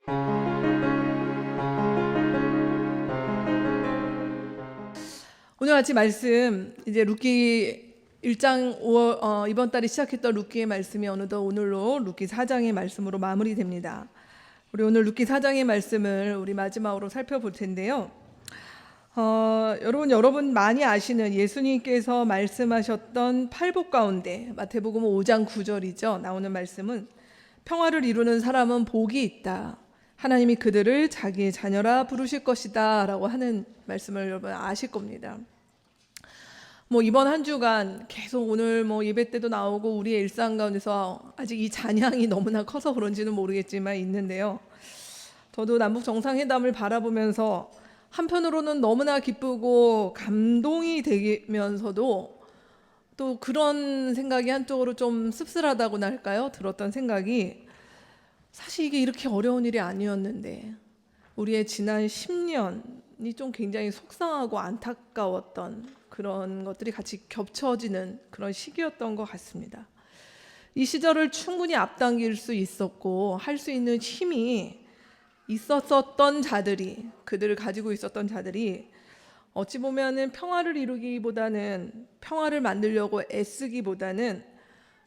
오늘 아침 말씀 이제 룻기 1장 이번 달에 시작했던 룻기의 말씀이 어느덧 오늘로 룻기 4장의 말씀으로 마무리됩니다. 우리 오늘 룻기 4장의 말씀을 우리 마지막으로 살펴볼 텐데요. 여러분 많이 아시는 예수님께서 말씀하셨던 팔복 가운데 마태복음 5장 9절이죠. 나오는 말씀은 평화를 이루는 사람은 복이 있다. 하나님이 그들을 자기의 자녀라 부르실 것이다 라고 하는 말씀을 여러분 아실 겁니다. 이번 한 주간 계속 오늘 예배 때도 나오고 우리의 일상 가운데서 아직 이 찬양이 너무나 커서 그런지는 모르겠지만 있는데요. 저도 남북 정상회담을 바라보면서 한편으로는 너무나 기쁘고 감동이 되면서도 또 그런 생각이 한쪽으로 좀 씁쓸하다고나 할까요? 들었던 생각이 사실 이게 이렇게 어려운 일이 아니었는데 우리의 지난 10년이 좀 굉장히 속상하고 안타까웠던 그런 것들이 같이 겹쳐지는 그런 시기였던 것 같습니다. 이 시절을 충분히 앞당길 수 있었고 할 수 있는 힘이 있었던 자들이, 그들을 가지고 있었던 자들이 어찌 보면은 평화를 이루기보다는, 평화를 만들려고 애쓰기보다는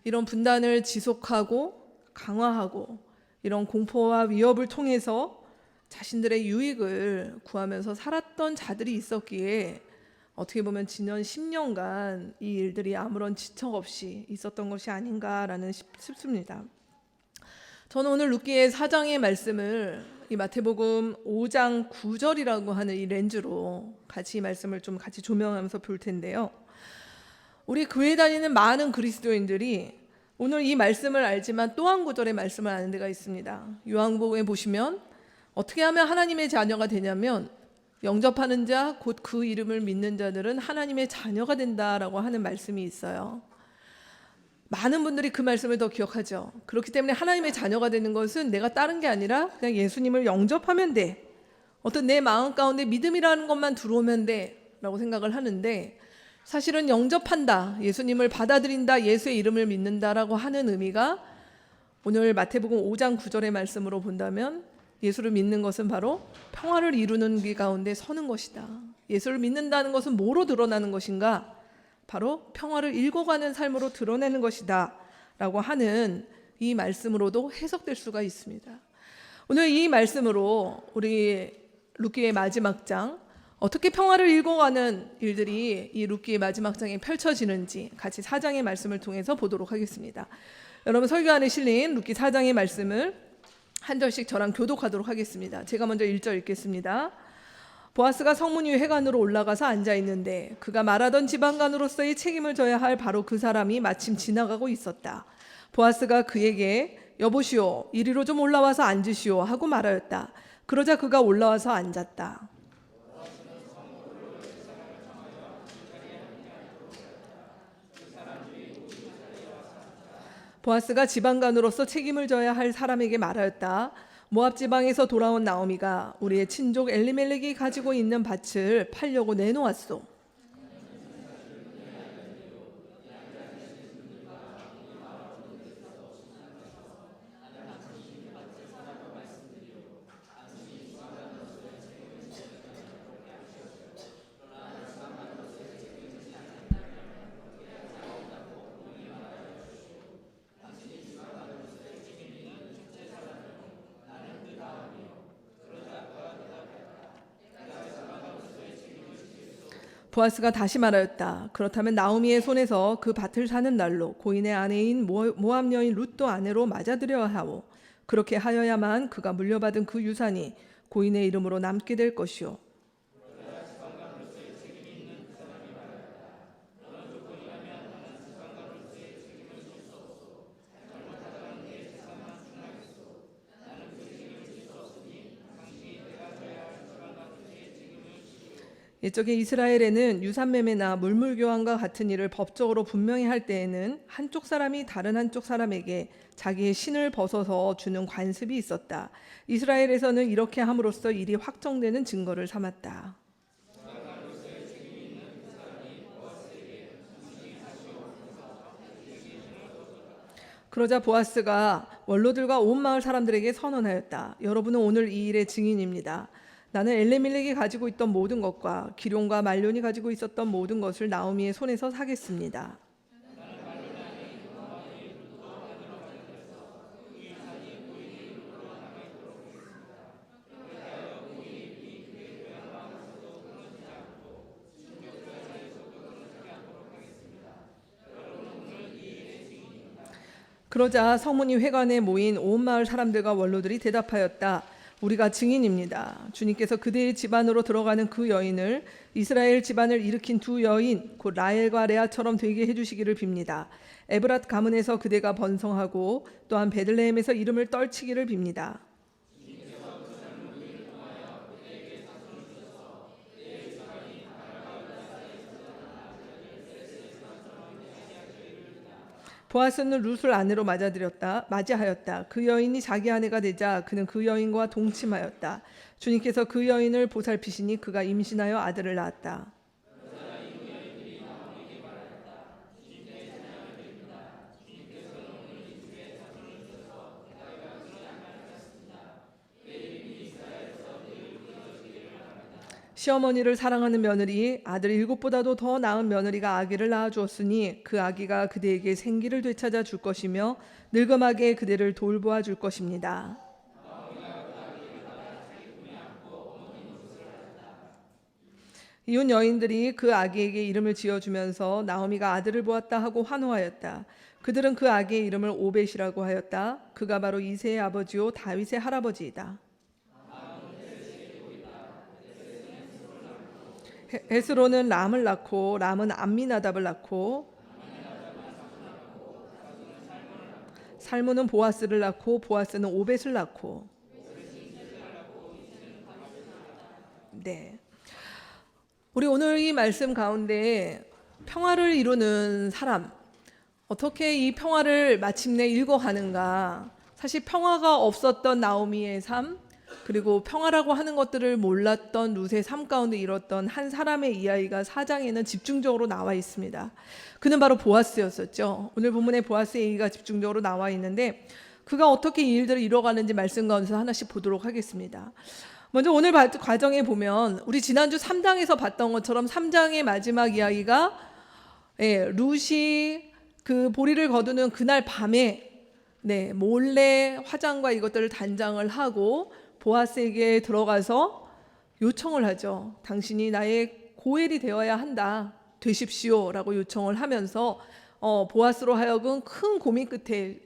이런 분단을 지속하고 강화하고 이런 공포와 위협을 통해서 자신들의 유익을 구하면서 살았던 자들이 있었기에 어떻게 보면 지난 10년간 이 일들이 아무런 지적 없이 있었던 것이 아닌가라는 싶습니다. 저는 오늘 룻기의 4장의 말씀을 이 마태복음 5장 9절이라고 하는 이 렌즈로 같이 이 말씀을 좀 같이 조명하면서 볼 텐데요. 우리 교회 다니는 많은 그리스도인들이 오늘 이 말씀을 알지만 또 한 구절의 말씀을 아는 데가 있습니다. 요한복음에 보시면 어떻게 하면 하나님의 자녀가 되냐면 영접하는 자, 곧 그 이름을 믿는 자들은 하나님의 자녀가 된다라고 하는 말씀이 있어요. 많은 분들이 그 말씀을 더 기억하죠. 그렇기 때문에 하나님의 자녀가 되는 것은 내가 다른 게 아니라 그냥 예수님을 영접하면 돼. 어떤 내 마음 가운데 믿음이라는 것만 들어오면 돼 라고 생각을 하는데, 사실은 영접한다, 예수님을 받아들인다, 예수의 이름을 믿는다라고 하는 의미가 오늘 마태복음 5장 9절의 말씀으로 본다면 예수를 믿는 것은 바로 평화를 이루는 길 가운데 서는 것이다. 예수를 믿는다는 것은 뭐로 드러나는 것인가? 바로 평화를 읽어가는 삶으로 드러내는 것이다 라고 하는 이 말씀으로도 해석될 수가 있습니다. 오늘 이 말씀으로 우리 룻기의 마지막 장, 어떻게 평화를 읽어가는 일들이 이 룻기의 마지막 장에 펼쳐지는지 같이 4장의 말씀을 통해서 보도록 하겠습니다. 여러분 설교 안에 실린 룻기 4장의 말씀을 한 절씩 저랑 교독하도록 하겠습니다. 제가 먼저 1절 읽겠습니다. 보아스가 성문 위 회관으로 올라가서 앉아 있는데 그가 말하던 지방간으로서의 책임을 져야 할 바로 그 사람이 마침 지나가고 있었다. 보아스가 그에게 여보시오, 이리로 좀 올라와서 앉으시오 하고 말하였다. 그러자 그가 올라와서 앉았다. 보아스가 지방간으로서 책임을 져야 할 사람에게 말하였다. 모압 지방에서 돌아온 나오미가 우리의 친족 엘리멜렉이 가지고 있는 밭을 팔려고 내놓았소. 보아스가 다시 말하였다. 그렇다면 나오미의 손에서 그 밭을 사는 날로 고인의 아내인 모압 여인 룻도 아내로 맞아들여야 하오. 그렇게 하여야만 그가 물려받은 그 유산이 고인의 이름으로 남게 될 것이오. 옛적에 이스라엘에는 유산매매나 물물교환과 같은 일을 법적으로 분명히 할 때에는 한쪽 사람이 다른 한쪽 사람에게 자기의 신을 벗어서 주는 관습이 있었다. 이스라엘에서는 이렇게 함으로써 일이 확정되는 증거를 삼았다. 그러자 보아스가 원로들과 온 마을 사람들에게 선언하였다. 여러분은 오늘 이 일의 증인입니다. 나는 엘레멜렉이 가지고 있던 모든 것과 기럯과 말론이 가지고 있었던 모든 것을 나오미의 손에서 사겠습니다. 그러자 성문이 회관에 모인 온 마을 사람들과 원로들이 대답하였다. 우리가 증인입니다. 주님께서 그대의 집안으로 들어가는 그 여인을 이스라엘 집안을 일으킨 두 여인 곧 라헬과 레아처럼 되게 해주시기를 빕니다. 에브랏 가문에서 그대가 번성하고 또한 베들레헴에서 이름을 떨치기를 빕니다. 보아스는 룻을 아내로 맞이하였다. 그 여인이 자기 아내가 되자 그는 그 여인과 동침하였다. 주님께서 그 여인을 보살피시니 그가 임신하여 아들을 낳았다. 시어머니를 사랑하는 며느리 아들 7보다도 더 나은 며느리가 아기를 낳아주었으니 그 아기가 그대에게 생기를 되찾아 줄 것이며 늙음하게 그대를 돌보아 줄 것입니다. 이웃 여인들이 그 아기에게 이름을 지어주면서 나오미가 아들을 보았다 하고 환호하였다. 그들은 그 아기의 이름을 오벳이라고 하였다. 그가 바로 이새의 아버지요 다윗의 할아버지이다. 헤스로는 람을 낳고 람은 암미나답을 낳고 살무는 보아스를 낳고 보아스는 오벳을 낳고 네. 우리 오늘 이 말씀 가운데 평화를 이루는 사람 어떻게 이 평화를 마침내 읽어가는가 사실 평화가 없었던 나오미의 삶 그리고 평화라고 하는 것들을 몰랐던 룻의 삶 가운데 이뤘던 한 사람의 이야기가 4장에는 집중적으로 나와 있습니다. 그는 바로 보아스였었죠. 오늘 본문에 보아스 얘기가 집중적으로 나와 있는데 그가 어떻게 이 일들을 이뤄가는지 말씀 가운데서 하나씩 보도록 하겠습니다. 먼저 오늘 과정에 보면 우리 지난주 3장에서 봤던 것처럼 3장의 마지막 이야기가 룻이 그 보리를 거두는 그날 밤에 몰래 화장과 이것들을 단장을 하고 보아스에게 들어가서 요청을 하죠. 당신이 나의 고엘이 되어야 한다. 되십시오. 라고 요청을 하면서 보아스로 하여금 큰 고민 끝에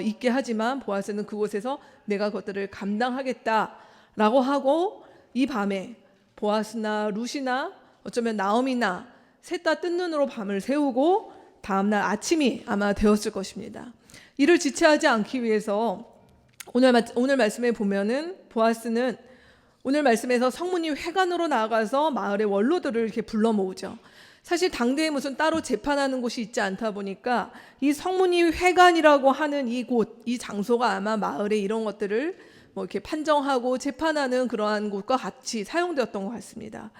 있게 하지만 보아스는 그곳에서 내가 그것들을 감당하겠다. 라고 하고 이 밤에 보아스나 룻이나 어쩌면 나오미나 셋 다 뜬 눈으로 밤을 새우고 다음날 아침이 아마 되었을 것입니다. 이를 지체하지 않기 위해서 오늘 말씀에 보면은 보아스는 오늘 말씀에서 성문이 회관으로 나가서 마을의 원로들을 이렇게 불러 모으죠. 사실 당대에 무슨 따로 재판하는 곳이 있지 않다 보니까 이 성문이 회관이라고 하는 이곳, 이 장소가 아마 마을의 이런 것들을 뭐 이렇게 판정하고 재판하는 그러한 곳과 같이 사용되었던 것 같습니다.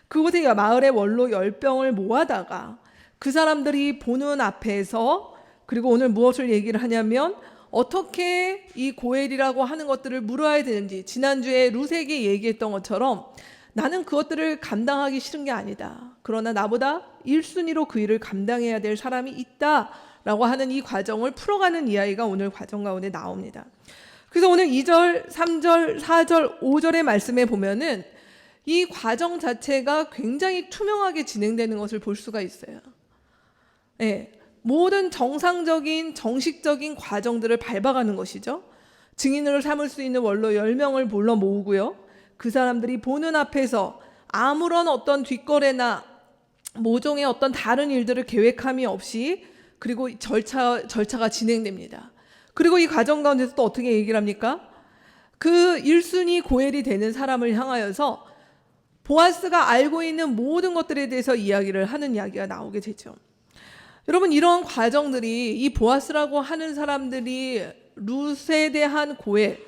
그곳에 마을의 원로 10명을 모아다가 그 사람들이 보는 앞에서 그리고 오늘 무엇을 얘기를 하냐면 어떻게 이 고엘이라고 하는 것들을 물어야 되는지 지난주에 룻에게 얘기했던 것처럼 나는 그것들을 감당하기 싫은 게 아니다. 그러나 나보다 1순위로 그 일을 감당해야 될 사람이 있다라고 하는 이 과정을 풀어가는 이야기가 오늘 과정 가운데 나옵니다. 그래서 오늘 2절, 3절, 4절, 5절의 말씀에 보면은 이 과정 자체가 굉장히 투명하게 진행되는 것을 볼 수가 있어요. 모든 정상적인 정식적인 과정들을 밟아가는 것이죠. 증인으로 삼을 수 있는 원로 10명을 불러 모으고요. 그 사람들이 보는 앞에서 아무런 어떤 뒷거래나 모종의 어떤 다른 일들을 계획함이 없이 그리고 절차가 진행됩니다. 그리고 이 과정 가운데서 또 어떻게 얘기를 합니까? 그 1순위 고엘이 되는 사람을 향하여서 보아스가 알고 있는 모든 것들에 대해서 이야기를 하는 이야기가 나오게 되죠. 여러분 이런 과정들이 이 보아스라고 하는 사람들이 룻에 대한 고엘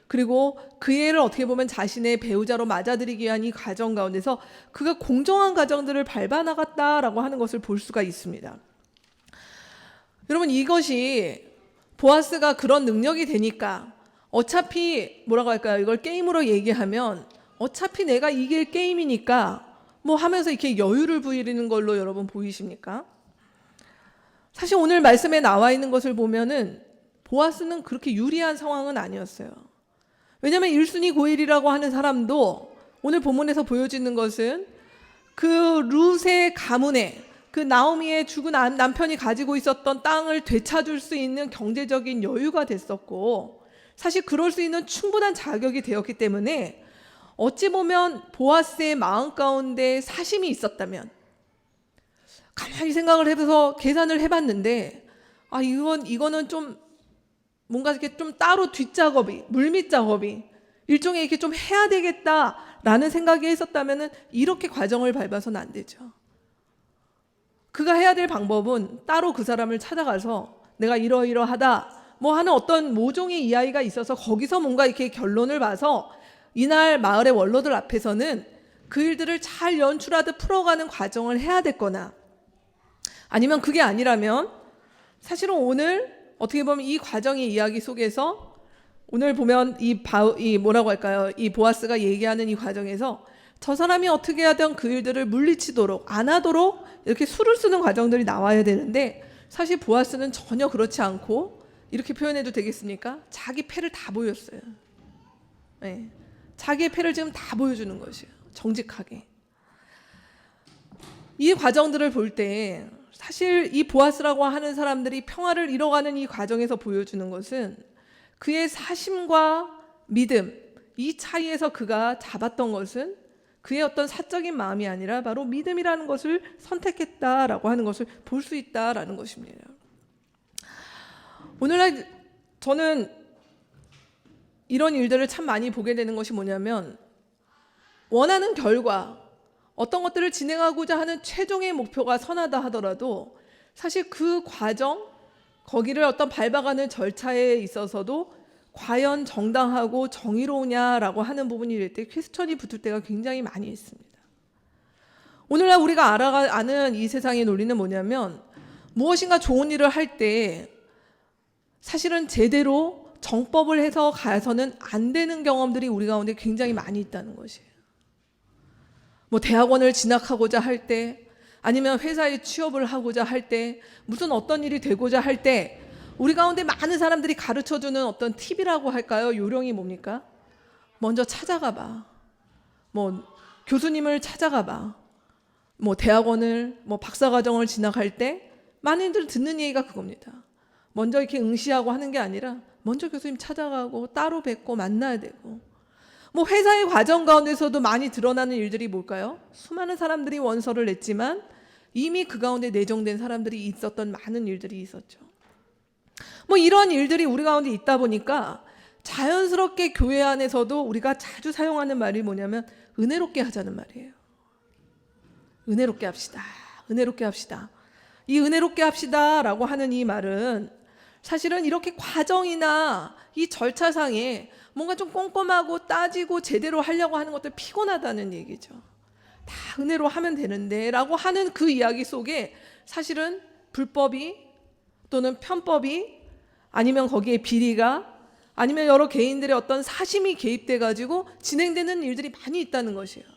그리고 그 애를 어떻게 보면 자신의 배우자로 맞아들이기 위한 이 과정 가운데서 그가 공정한 과정들을 밟아나갔다라고 하는 것을 볼 수가 있습니다. 여러분 이것이 보아스가 그런 능력이 되니까 어차피 뭐라고 할까요? 이걸 게임으로 얘기하면 어차피 내가 이길 게임이니까 뭐 하면서 이렇게 여유를 부리는 걸로 여러분 보이십니까? 사실 오늘 말씀에 나와 있는 것을 보면은 보아스는 그렇게 유리한 상황은 아니었어요. 왜냐하면 1순위 고엘이라고 하는 사람도 오늘 본문에서 보여지는 것은 그 룻의 가문에 그 나오미의 죽은 남편이 가지고 있었던 땅을 되찾을 수 있는 경제적인 여유가 됐었고, 사실 그럴 수 있는 충분한 자격이 되었기 때문에 어찌 보면 보아스의 마음 가운데 사심이 있었다면, 가만히 생각을 해서 계산을 해봤는데 이거는 좀 뭔가 이렇게 좀 따로 뒷작업이, 물밑 작업이 일종의 이렇게 좀 해야 되겠다라는 생각이 있었다면은 이렇게 과정을 밟아서는 안 되죠. 그가 해야 될 방법은 따로 그 사람을 찾아가서 내가 이러이러하다 뭐 하는 어떤 모종의 이야기가 있어서 거기서 뭔가 이렇게 결론을 봐서 이날 마을의 원로들 앞에서는 그 일들을 잘 연출하듯 풀어가는 과정을 해야 됐거나, 아니면 그게 아니라면 사실은 오늘 어떻게 보면 이 과정의 이야기 속에서 오늘 보면 이 뭐라고 할까요? 이 보아스가 얘기하는 이 과정에서 저 사람이 어떻게 하든 그 일들을 물리치도록 안 하도록 이렇게 수를 쓰는 과정들이 나와야 되는데, 사실 보아스는 전혀 그렇지 않고 이렇게 표현해도 되겠습니까? 자기 패를 다 보였어요. 네. 자기의 패를 지금 다 보여주는 것이에요. 정직하게. 이 과정들을 볼 때 사실 이 보아스라고 하는 사람들이 평화를 이뤄가는 이 과정에서 보여주는 것은 그의 사심과 믿음, 이 차이에서 그가 잡았던 것은 그의 어떤 사적인 마음이 아니라 바로 믿음이라는 것을 선택했다라고 하는 것을 볼 수 있다라는 것입니다. 오늘날 저는 이런 일들을 참 많이 보게 되는 것이 뭐냐면, 원하는 결과, 어떤 것들을 진행하고자 하는 최종의 목표가 선하다 하더라도 사실 그 과정, 거기를 어떤 밟아가는 절차에 있어서도 과연 정당하고 정의로우냐라고 하는 부분이 될 때 퀘스천이 붙을 때가 굉장히 많이 있습니다. 오늘날 우리가 아는 이 세상의 논리는 뭐냐면, 무엇인가 좋은 일을 할 때 사실은 제대로 정법을 해서 가서는 안 되는 경험들이 우리 가운데 굉장히 많이 있다는 것이에요. 뭐 대학원을 진학하고자 할 때, 아니면 회사에 취업을 하고자 할 때, 무슨 어떤 일이 되고자 할 때 우리 가운데 많은 사람들이 가르쳐주는 어떤 팁이라고 할까요? 요령이 뭡니까? 먼저 찾아가 봐. 뭐 교수님을 찾아가 봐. 뭐 대학원을, 뭐 박사과정을 진학할 때 많이들 듣는 얘기가 그겁니다. 먼저 이렇게 응시하고 하는 게 아니라 먼저 교수님 찾아가고 따로 뵙고 만나야 되고, 뭐 회사의 과정 가운데서도 많이 드러나는 일들이 뭘까요? 수많은 사람들이 원서를 냈지만 이미 그 가운데 내정된 사람들이 있었던 많은 일들이 있었죠. 뭐 이런 일들이 우리 가운데 있다 보니까 자연스럽게 교회 안에서도 우리가 자주 사용하는 말이 뭐냐면 은혜롭게 하자는 말이에요. 은혜롭게 합시다. 은혜롭게 합시다. 이 은혜롭게 합시다라고 하는 이 말은 사실은 이렇게 과정이나 이 절차상에 뭔가 좀 꼼꼼하고 따지고 제대로 하려고 하는 것들 피곤하다는 얘기죠. 다 은혜로 하면 되는데 라고 하는 그 이야기 속에 사실은 불법이 또는 편법이, 아니면 거기에 비리가, 아니면 여러 개인들의 어떤 사심이 개입돼 가지고 진행되는 일들이 많이 있다는 것이에요.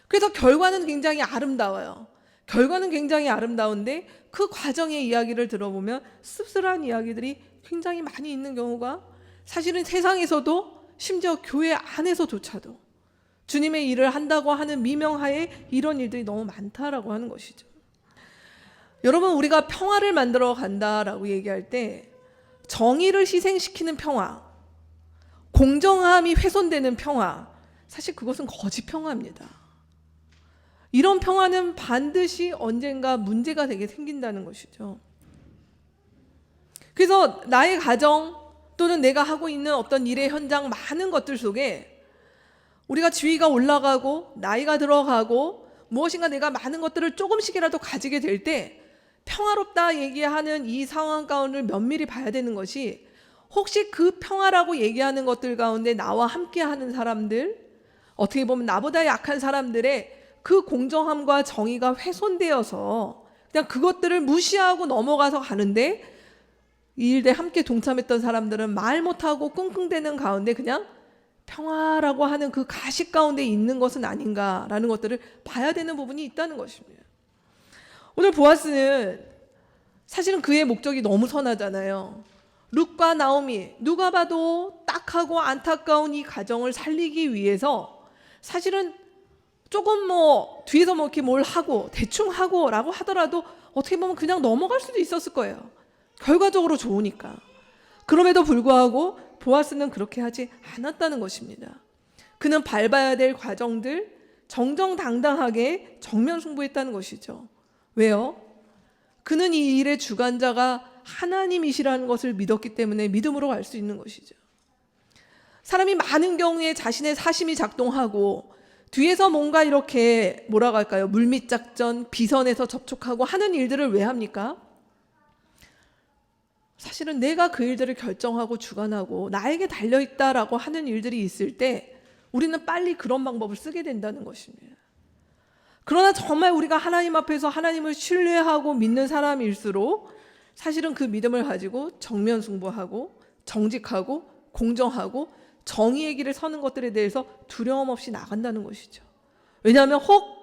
그래서 결과는 굉장히 아름다워요. 결과는 굉장히 아름다운데 그 과정의 이야기를 들어보면 씁쓸한 이야기들이 굉장히 많이 있는 경우가 사실은 세상에서도, 심지어 교회 안에서조차도 주님의 일을 한다고 하는 미명하에 이런 일들이 너무 많다라고 하는 것이죠. 여러분, 우리가 평화를 만들어 간다라고 얘기할 때 정의를 희생시키는 평화, 공정함이 훼손되는 평화, 사실 그것은 거짓 평화입니다. 이런 평화는 반드시 언젠가 문제가 되게 생긴다는 것이죠. 그래서 나의 가정 또는 내가 하고 있는 어떤 일의 현장, 많은 것들 속에 우리가 지위가 올라가고 나이가 들어가고 무엇인가 내가 많은 것들을 조금씩이라도 가지게 될 때 평화롭다 얘기하는 이 상황 가운데를 면밀히 봐야 되는 것이, 혹시 그 평화라고 얘기하는 것들 가운데 나와 함께하는 사람들, 어떻게 보면 나보다 약한 사람들의 그 공정함과 정의가 훼손되어서 그냥 그것들을 무시하고 넘어가서 가는데 이 일에 함께 동참했던 사람들은 말 못하고 끙끙대는 가운데 그냥 평화라고 하는 그 가식 가운데 있는 것은 아닌가라는 것들을 봐야 되는 부분이 있다는 것입니다. 오늘 보아스는 사실은 그의 목적이 너무 선하잖아요. 룻과 나오미, 누가 봐도 딱하고 안타까운 이 가정을 살리기 위해서 사실은 조금 뒤에서 이렇게 뭘 하고 대충 하고 라고 하더라도 어떻게 보면 그냥 넘어갈 수도 있었을 거예요. 결과적으로 좋으니까. 그럼에도 불구하고 보아스는 그렇게 하지 않았다는 것입니다. 그는 밟아야 될 과정들 정정당당하게 정면 승부했다는 것이죠. 왜요? 그는 이 일의 주관자가 하나님이시라는 것을 믿었기 때문에 믿음으로 갈 수 있는 것이죠. 사람이 많은 경우에 자신의 사심이 작동하고 뒤에서 뭔가 이렇게 뭐라고 할까요? 물밑 작전, 비선에서 접촉하고 하는 일들을 왜 합니까? 사실은 내가 그 일들을 결정하고 주관하고 나에게 달려있다라고 하는 일들이 있을 때 우리는 빨리 그런 방법을 쓰게 된다는 것입니다. 그러나 정말 우리가 하나님 앞에서 하나님을 신뢰하고 믿는 사람일수록 사실은 그 믿음을 가지고 정면 승부하고 정직하고 공정하고 정의의 길을 서는 것들에 대해서 두려움 없이 나간다는 것이죠. 왜냐하면 혹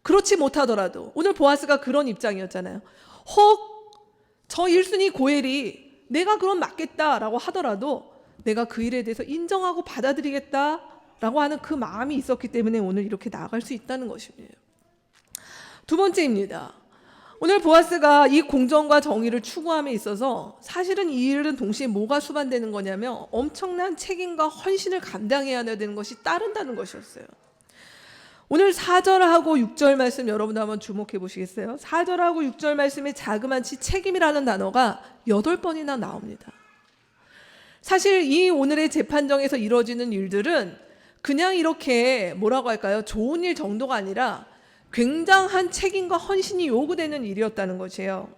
그렇지 못하더라도 오늘 보아스가 그런 입장이었잖아요. 혹 저 1순위 고엘이 내가 그럼 맞겠다라고 하더라도 내가 그 일에 대해서 인정하고 받아들이겠다라고 하는 그 마음이 있었기 때문에 오늘 이렇게 나아갈 수 있다는 것입니다. 두 번째입니다. 오늘 보아스가 이 공정과 정의를 추구함에 있어서 사실은 이 일은 동시에 뭐가 수반되는 거냐면 엄청난 책임과 헌신을 감당해야 되는 것이 따른다는 것이었어요. 오늘 4절하고 6절 말씀 여러분 한번 주목해 보시겠어요? 4절하고 6절 말씀에 자그마치 책임이라는 단어가 8번이나 나옵니다. 사실 이 오늘의 재판정에서 이루어지는 일들은 그냥 이렇게 뭐라고 할까요? 좋은 일 정도가 아니라 굉장한 책임과 헌신이 요구되는 일이었다는 것이에요.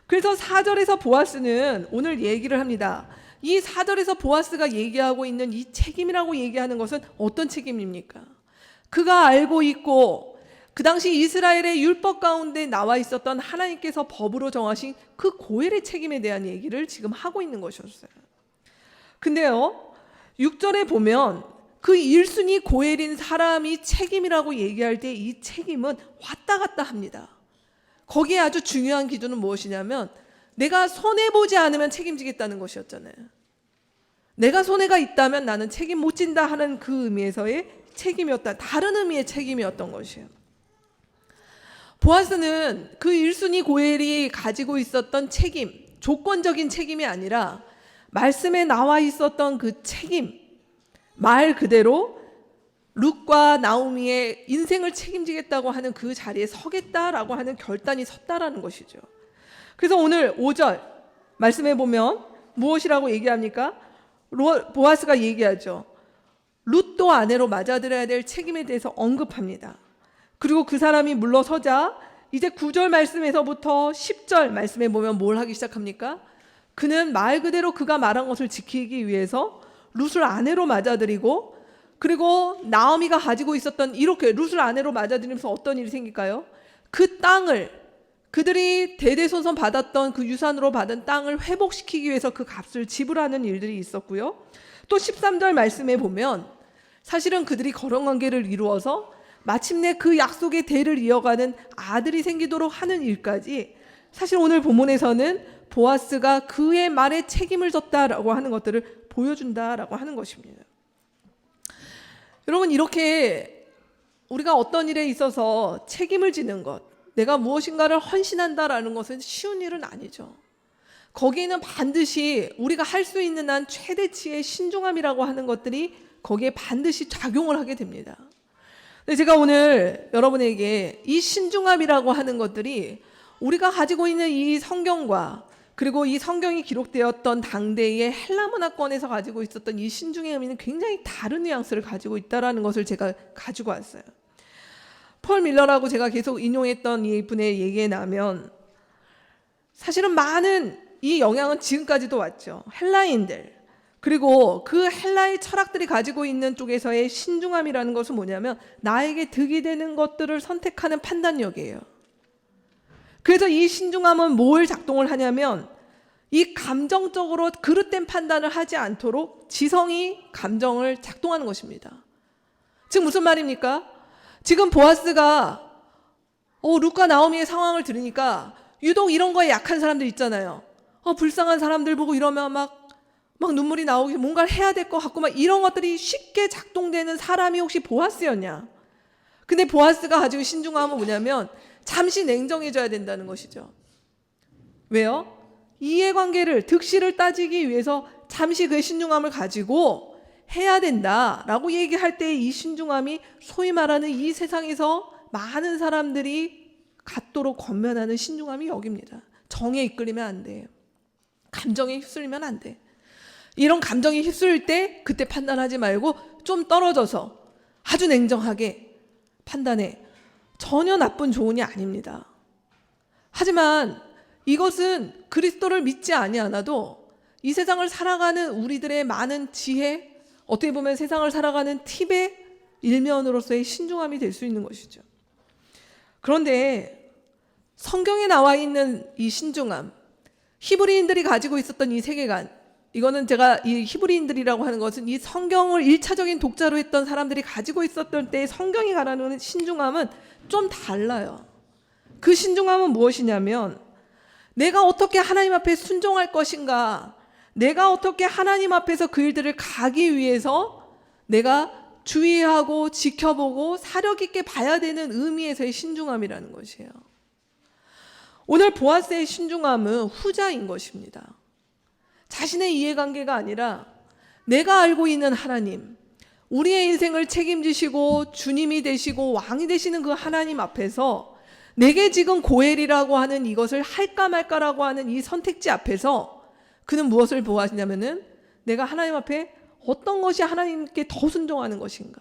그래서 4절에서 보아스는 오늘 얘기를 합니다. 이 4절에서 보아스가 얘기하고 있는 이 책임이라고 얘기하는 것은 어떤 책임입니까? 그가 알고 있고 그 당시 이스라엘의 율법 가운데 나와 있었던 하나님께서 법으로 정하신 그 고엘의 책임에 대한 얘기를 지금 하고 있는 것이었어요. 근데요 6절에 보면 그 1순위 고엘인 사람이 책임이라고 얘기할 때 이 책임은 왔다 갔다 합니다. 거기에 아주 중요한 기준은 무엇이냐면 내가 손해보지 않으면 책임지겠다는 것이었잖아요. 내가 손해가 있다면 나는 책임 못 진다 하는 그 의미에서의 책임이었다. 다른 의미의 책임이었던 것이에요. 보아스는 그 1순위 고엘이 가지고 있었던 책임, 조건적인 책임이 아니라 말씀에 나와 있었던 그 책임, 말 그대로 룻과 나오미의 인생을 책임지겠다고 하는 그 자리에 서겠다라고 하는 결단이 섰다라는 것이죠. 그래서 오늘 5절 말씀해 보면 무엇이라고 얘기합니까? 보아스가 얘기하죠. 룻도 아내로 맞아들여야 될 책임에 대해서 언급합니다. 그리고 그 사람이 물러서자 이제 9절 말씀에서부터 10절 말씀에 보면 뭘 하기 시작합니까? 그는 말 그대로 그가 말한 것을 지키기 위해서 룻을 아내로 맞아들이고 그리고 나오미가 가지고 있었던 이렇게 룻을 아내로 맞아들이면서 어떤 일이 생길까요? 그 땅을 그들이 대대손손 받았던 그 유산으로 받은 땅을 회복시키기 위해서 그 값을 지불하는 일들이 있었고요. 또 13절 말씀에 보면 사실은 그들이 거렁관계를 이루어서 마침내 그 약속의 대를 이어가는 아들이 생기도록 하는 일까지 사실 오늘 본문에서는 보아스가 그의 말에 책임을 졌다라고 하는 것들을 보여준다라고 하는 것입니다. 여러분 이렇게 우리가 어떤 일에 있어서 책임을 지는 것, 내가 무엇인가를 헌신한다라는 것은 쉬운 일은 아니죠. 거기에는 반드시 우리가 할 수 있는 한 최대치의 신중함이라고 하는 것들이 거기에 반드시 작용을 하게 됩니다. 근데 제가 오늘 여러분에게 이 신중함이라고 하는 것들이 우리가 가지고 있는 이 성경과 그리고 이 성경이 기록되었던 당대의 헬라 문화권에서 가지고 있었던 이 신중의 의미는 굉장히 다른 뉘앙스를 가지고 있다는 것을 제가 가지고 왔어요. 폴 밀러라고 제가 계속 인용했던 이 분의 얘기에 나면 사실은 많은 이 영향은 지금까지도 왔죠. 헬라인들 그리고 그 헬라의 철학들이 가지고 있는 쪽에서의 신중함이라는 것은 뭐냐면 나에게 득이 되는 것들을 선택하는 판단력이에요. 그래서 이 신중함은 뭘 작동을 하냐면 이 감정적으로 그릇된 판단을 하지 않도록 지성이 감정을 작동하는 것입니다. 지금 무슨 말입니까? 지금 보아스가 룻과 나오미의 상황을 들으니까 유독 이런 거에 약한 사람들 있잖아요. 불쌍한 사람들 보고 이러면 막 눈물이 나오고 뭔가를 해야 될 것 같고 막 이런 것들이 쉽게 작동되는 사람이 혹시 보아스였냐? 근데 보아스가 가지고 신중함은 뭐냐면 잠시 냉정해져야 된다는 것이죠. 왜요? 이해관계를, 득실을 따지기 위해서 잠시 그의 신중함을 가지고 해야 된다라고 얘기할 때 이 신중함이 소위 말하는 이 세상에서 많은 사람들이 갖도록 권면하는 신중함이 여기입니다. 정에 이끌리면 안 돼요. 감정에 휩쓸리면 안 돼. 이런 감정이 휩쓸릴 때 그때 판단하지 말고 좀 떨어져서 아주 냉정하게 판단해. 전혀 나쁜 조언이 아닙니다. 하지만 이것은 그리스도를 믿지 아니하나도 이 세상을 살아가는 우리들의 많은 지혜, 어떻게 보면 세상을 살아가는 팁의 일면으로서의 신중함이 될 수 있는 것이죠. 그런데 성경에 나와 있는 이 신중함, 히브리인들이 가지고 있었던 이 세계관, 이거는 제가 이 히브리인들이라고 하는 것은 이 성경을 1차적인 독자로 했던 사람들이 가지고 있었던 때의 성경이 가라는 신중함은 좀 달라요. 그 신중함은 무엇이냐면 내가 어떻게 하나님 앞에 순종할 것인가, 내가 어떻게 하나님 앞에서 그 일들을 가기 위해서 내가 주의하고 지켜보고 사력 있게 봐야 되는 의미에서의 신중함이라는 것이에요. 오늘 보아스의 신중함은 후자인 것입니다. 자신의 이해관계가 아니라 내가 알고 있는 하나님, 우리의 인생을 책임지시고 주님이 되시고 왕이 되시는 그 하나님 앞에서 내게 지금 고엘이라고 하는 이것을 할까 말까라고 하는 이 선택지 앞에서 그는 무엇을 보아하냐면은 내가 하나님 앞에 어떤 것이 하나님께 더 순종하는 것인가,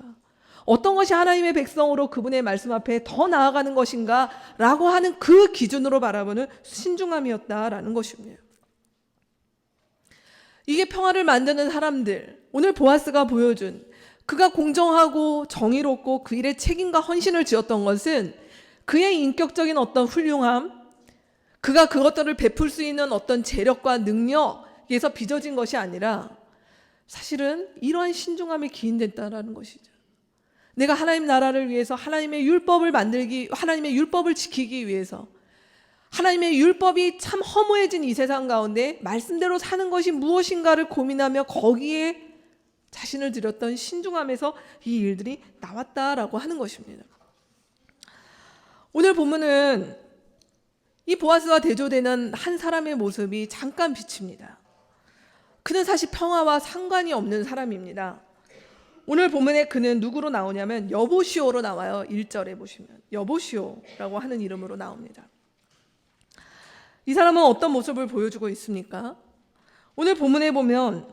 어떤 것이 하나님의 백성으로 그분의 말씀 앞에 더 나아가는 것인가 라고 하는 그 기준으로 바라보는 신중함이었다라는 것입니다. 이게 평화를 만드는 사람들, 오늘 보아스가 보여준 그가 공정하고 정의롭고 그 일에 책임과 헌신을 지었던 것은 그의 인격적인 어떤 훌륭함, 그가 그것들을 베풀 수 있는 어떤 재력과 능력에서 빚어진 것이 아니라 사실은 이러한 신중함이 기인됐다라는 것이죠. 내가 하나님 나라를 위해서 하나님의 율법을 하나님의 율법을 지키기 위해서 하나님의 율법이 참 허무해진 이 세상 가운데 말씀대로 사는 것이 무엇인가를 고민하며 거기에 자신을 들였던 신중함에서 이 일들이 나왔다라고 하는 것입니다. 오늘 본문은 이 보아스와 대조되는 한 사람의 모습이 잠깐 비칩니다. 그는 사실 평화와 상관이 없는 사람입니다. 오늘 본문에 그는 누구로 나오냐면 여보시오로 나와요. 1절에 보시면 여보시오라고 하는 이름으로 나옵니다. 이 사람은 어떤 모습을 보여주고 있습니까? 오늘 본문에 보면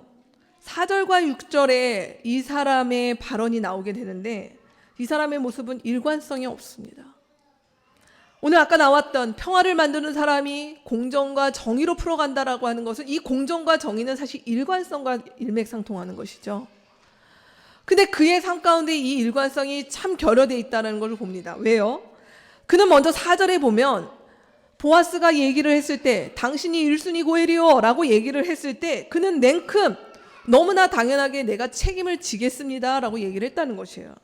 4절과 6절에 이 사람의 발언이 나오게 되는데 이 사람의 모습은 일관성이 없습니다. 오늘 아까 나왔던 평화를 만드는 사람이 공정과 정의로 풀어간다라고 하는 것은 이 공정과 정의는 사실 일관성과 일맥상통하는 것이죠. 근데 그의 삶 가운데 이 일관성이 참 결여되어 있다는 것을 봅니다. 왜요? 그는 먼저 4절에 보면 보아스가 얘기를 했을 때 당신이 1순위 고엘이요 라고 얘기를 했을 때 그는 냉큼 너무나 당연하게 내가 책임을 지겠습니다 라고 얘기를 했다는 것이에요.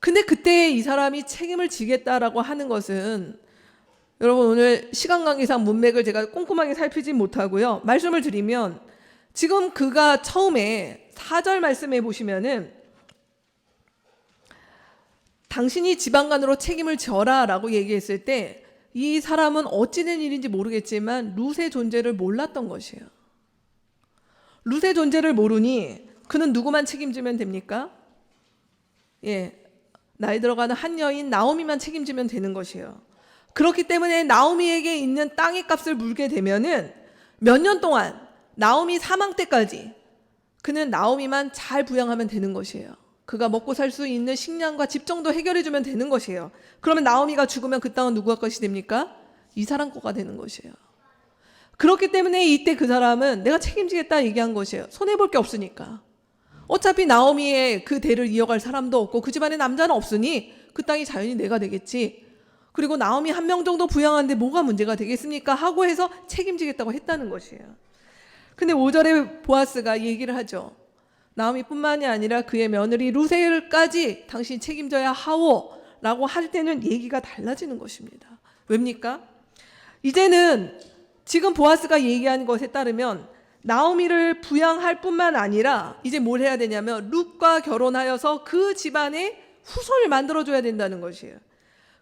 근데 그때 이 사람이 책임을 지겠다라고 하는 것은 여러분 오늘 시간 관계상 문맥을 제가 꼼꼼하게 살피지 못하고요. 말씀을 드리면 지금 그가 처음에 4절 말씀해 보시면은 당신이 지방간으로 책임을 져라 라고 얘기했을 때 이 사람은 어찌된 일인지 모르겠지만 룻의 존재를 몰랐던 것이에요. 룻의 존재를 모르니 그는 누구만 책임지면 됩니까? 나이 들어가는 한 여인 나오미만 책임지면 되는 것이에요. 그렇기 때문에 나오미에게 있는 땅의 값을 물게 되면은 몇 년 동안 나오미 사망 때까지 그는 나오미만 잘 부양하면 되는 것이에요. 그가 먹고 살 수 있는 식량과 집 정도 해결해주면 되는 것이에요. 그러면 나오미가 죽으면 그 땅은 누구가 것이 됩니까? 이 사람 거가 되는 것이에요. 그렇기 때문에 이때 그 사람은 내가 책임지겠다 얘기한 것이에요. 손해볼 게 없으니까. 어차피 나오미의 그 대를 이어갈 사람도 없고 그 집안에 남자는 없으니 그 땅이 자연히 내가 되겠지. 그리고 나오미 한 명 정도 부양하는데 뭐가 문제가 되겠습니까? 하고 해서 책임지겠다고 했다는 것이에요. 근데 5절에 보아스가 얘기를 하죠. 나오미뿐만이 아니라 그의 며느리 루셀까지 당신이 책임져야 하오 라고 할 때는 얘기가 달라지는 것입니다. 왜입니까? 이제는 지금 보아스가 얘기한 것에 따르면 나오미를 부양할 뿐만 아니라 이제 뭘 해야 되냐면 룻과 결혼하여서 그 집안에 후손을 만들어줘야 된다는 것이에요.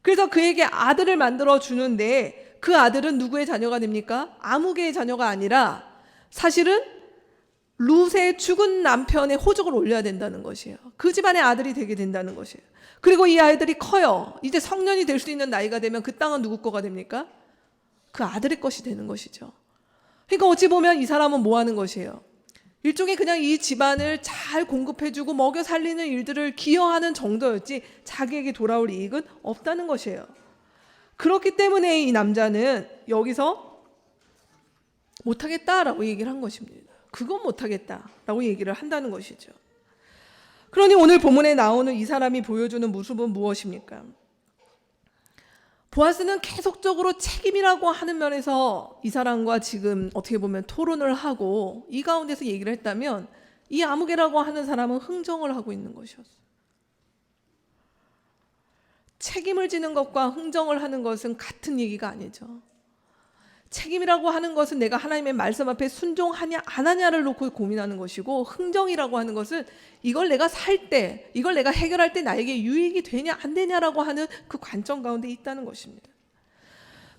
그래서 그에게 아들을 만들어주는데 그 아들은 누구의 자녀가 됩니까? 아무개의 자녀가 아니라 사실은 룻의 죽은 남편의 호적을 올려야 된다는 것이에요. 그 집안의 아들이 되게 된다는 것이에요. 그리고 이 아이들이 커요. 이제 성년이 될 수 있는 나이가 되면 그 땅은 누구 거가 됩니까? 그 아들의 것이 되는 것이죠. 그러니까 어찌 보면 이 사람은 뭐 하는 것이에요? 일종의 그냥 이 집안을 잘 공급해주고 먹여 살리는 일들을 기여하는 정도였지 자기에게 돌아올 이익은 없다는 것이에요. 그렇기 때문에 이 남자는 여기서 못하겠다라고 얘기를 한 것입니다. 그건 못하겠다라고 얘기를 한다는 것이죠. 그러니 오늘 본문에 나오는 이 사람이 보여주는 모습은 무엇입니까? 보아스는 계속적으로 책임이라고 하는 면에서 이 사람과 지금 어떻게 보면 토론을 하고 이 가운데서 얘기를 했다면 이 아무개라고 하는 사람은 흥정을 하고 있는 것이었어요. 책임을 지는 것과 흥정을 하는 것은 같은 얘기가 아니죠. 책임이라고 하는 것은 내가 하나님의 말씀 앞에 순종하냐 안 하냐를 놓고 고민하는 것이고, 흥정이라고 하는 것은 이걸 내가 살 때, 이걸 내가 해결할 때 나에게 유익이 되냐 안 되냐라고 하는 그 관점 가운데 있다는 것입니다.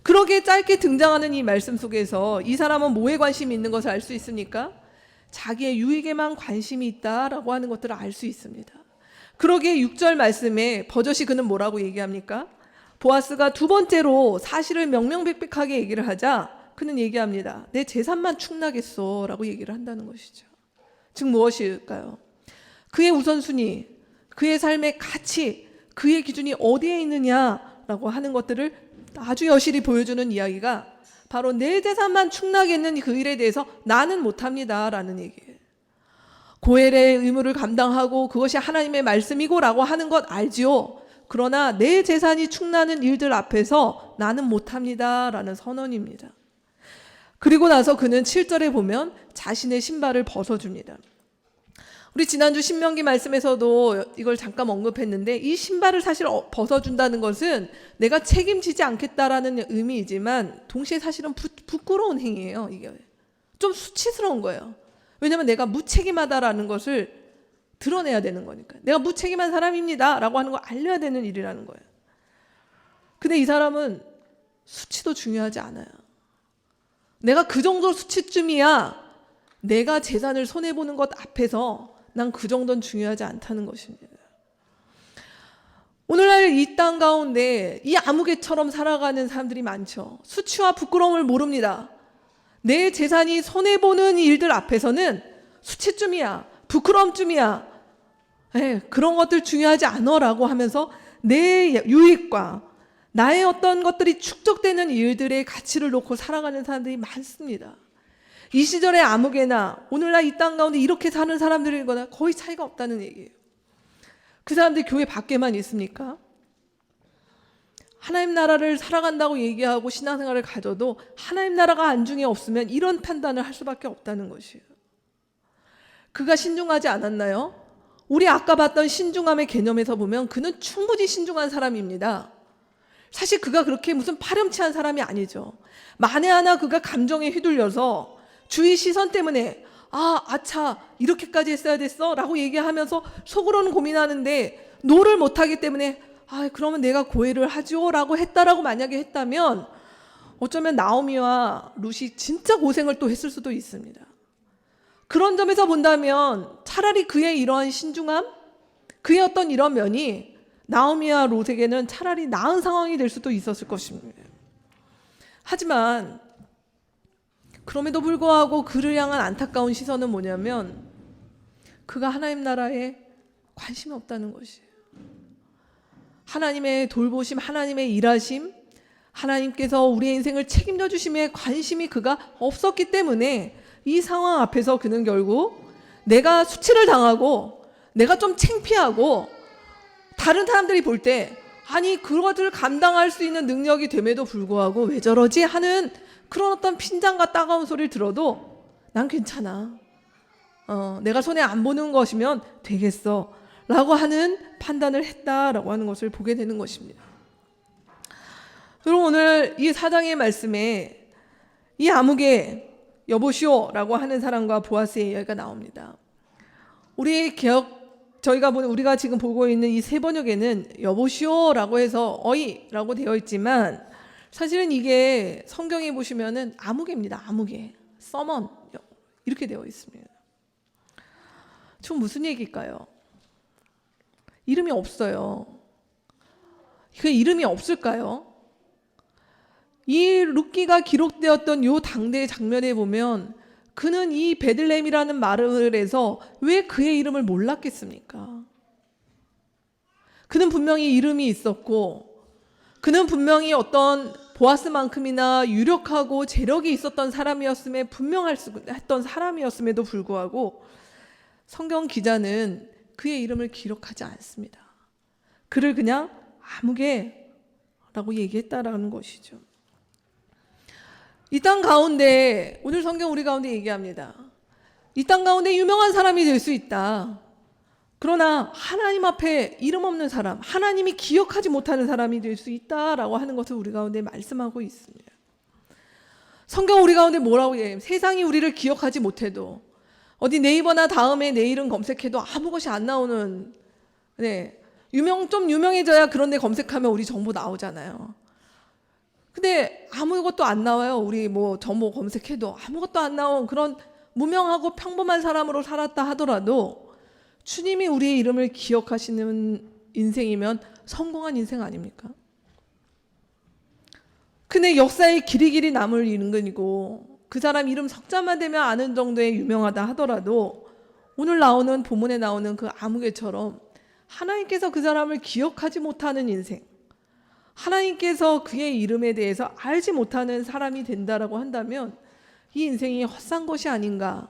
그러기에 짧게 등장하는 이 말씀 속에서 이 사람은 뭐에 관심이 있는 것을 알 수 있습니까? 자기의 유익에만 관심이 있다라고 하는 것들을 알 수 있습니다. 그러기에 6절 말씀에 버젓이 그는 뭐라고 얘기합니까? 보아스가 두 번째로 사실을 명명백백하게 얘기를 하자 그는 얘기합니다. 내 재산만 축나겠어 라고 얘기를 한다는 것이죠. 즉 무엇일까요? 그의 우선순위, 그의 삶의 가치, 그의 기준이 어디에 있느냐라고 하는 것들을 아주 여실히 보여주는 이야기가 바로 내 재산만 축나겠는 그 일에 대해서 나는 못합니다 라는 얘기예요. 고엘의 의무를 감당하고 그것이 하나님의 말씀이고 라고 하는 것 알지요. 그러나 내 재산이 축나는 일들 앞에서 나는 못합니다 라는 선언입니다. 그리고 나서 그는 7절에 보면 자신의 신발을 벗어줍니다. 우리 지난주 신명기 말씀에서도 이걸 잠깐 언급했는데, 이 신발을 사실 벗어준다는 것은 내가 책임지지 않겠다라는 의미이지만 동시에 사실은 부끄러운 행위예요. 이게 좀 수치스러운 거예요. 왜냐하면 내가 무책임하다라는 것을 드러내야 되는 거니까. 내가 무책임한 사람입니다 라고 하는 걸 알려야 되는 일이라는 거예요. 근데 이 사람은 수치도 중요하지 않아요. 내가 그 정도 수치쯤이야 내가 재산을 손해보는 것 앞에서 난 그 정도는 중요하지 않다는 것입니다. 오늘날 이 땅 가운데 이 아무개처럼 살아가는 사람들이 많죠. 수치와 부끄러움을 모릅니다. 내 재산이 손해보는 일들 앞에서는 수치쯤이야, 부끄러움쯤이야, 그런 것들 중요하지 않아라고 하면서 내 유익과 나의 어떤 것들이 축적되는 일들의 가치를 놓고 살아가는 사람들이 많습니다. 이 시절의 아무개나 오늘날 이 땅 가운데 이렇게 사는 사람들이거나 거의 차이가 없다는 얘기예요. 그 사람들이 교회 밖에만 있습니까? 하나님 나라를 살아간다고 얘기하고 신앙생활을 가져도 하나님 나라가 안중에 없으면 이런 판단을 할 수밖에 없다는 것이에요. 그가 신중하지 않았나요? 우리 아까 봤던 신중함의 개념에서 보면 그는 충분히 신중한 사람입니다. 사실 그가 그렇게 무슨 파렴치한 사람이 아니죠. 만에 하나 그가 감정에 휘둘려서 주위 시선 때문에 아차 이렇게까지 했어야 됐어 라고 얘기하면서 속으로는 고민하는데 노를 못하기 때문에 그러면 내가 고해를 하죠 라고 했다라고 만약에 했다면 어쩌면 나오미와 룻이 진짜 고생을 또 했을 수도 있습니다. 그런 점에서 본다면 차라리 그의 이러한 신중함, 그의 어떤 이런 면이 나오미와 룻에게는 차라리 나은 상황이 될 수도 있었을 것입니다. 하지만 그럼에도 불구하고 그를 향한 안타까운 시선은 뭐냐면 그가 하나님 나라에 관심이 없다는 것이에요. 하나님의 돌보심, 하나님의 일하심, 하나님께서 우리의 인생을 책임져 주심에 관심이 그가 없었기 때문에 이 상황 앞에서 그는 결국 내가 수치를 당하고 내가 좀 창피하고 다른 사람들이 볼 때 아니 그것을 감당할 수 있는 능력이 됨에도 불구하고 왜 저러지 하는 그런 어떤 핀잔과 따가운 소리를 들어도 난 괜찮아. 내가 손해 안 보는 것이면 되겠어 라고 하는 판단을 했다라고 하는 것을 보게 되는 것입니다. 그럼 오늘 이 4장의 말씀에 이 아무개 여보시오라고 하는 사람과 보아스의 이야기가 나옵니다. 우리가 지금 보고 있는 이 세 번역에는 여보시오라고 해서 어이라고 되어 있지만 사실은 이게 성경에 보시면은 아무개입니다. 아무개, 서먼 이렇게 되어 있습니다. 지금 무슨 얘기일까요? 이름이 없어요. 그 이름이 없을까요? 이 룻기가 기록되었던 요 당대의 장면에 보면 그는 이 베들레헴이라는 마을에서 왜 그의 이름을 몰랐겠습니까? 그는 분명히 이름이 있었고 그는 분명히 어떤 보아스만큼이나 유력하고 재력이 있었던 사람이었음에 분명했던 사람이었음에도 불구하고 성경 기자는 그의 이름을 기록하지 않습니다. 그를 그냥 아무개라고 얘기했다라는 것이죠. 이 땅 가운데 오늘 성경 우리 가운데 얘기합니다. 이 땅 가운데 유명한 사람이 될 수 있다. 그러나 하나님 앞에 이름 없는 사람, 하나님이 기억하지 못하는 사람이 될 수 있다라고 하는 것을 우리 가운데 말씀하고 있습니다. 성경 우리 가운데 뭐라고 얘기해요? 세상이 우리를 기억하지 못해도 어디 네이버나 다음에 내 이름 검색해도 아무 것이 안 나오는 좀 유명해져야 그런 데 검색하면 우리 정보 나오잖아요. 근데 아무것도 안 나와요. 우리 정보 검색해도 아무것도 안 나온 그런 무명하고 평범한 사람으로 살았다 하더라도 주님이 우리의 이름을 기억하시는 인생이면 성공한 인생 아닙니까? 근데 역사에 길이길이 남을 인근이고 그 사람 이름 석자만 되면 아는 정도의 유명하다 하더라도 오늘 나오는 본문에 나오는 그 아무개처럼 하나님께서 그 사람을 기억하지 못하는 인생, 하나님께서 그의 이름에 대해서 알지 못하는 사람이 된다라고 한다면 이 인생이 헛산 것이 아닌가라고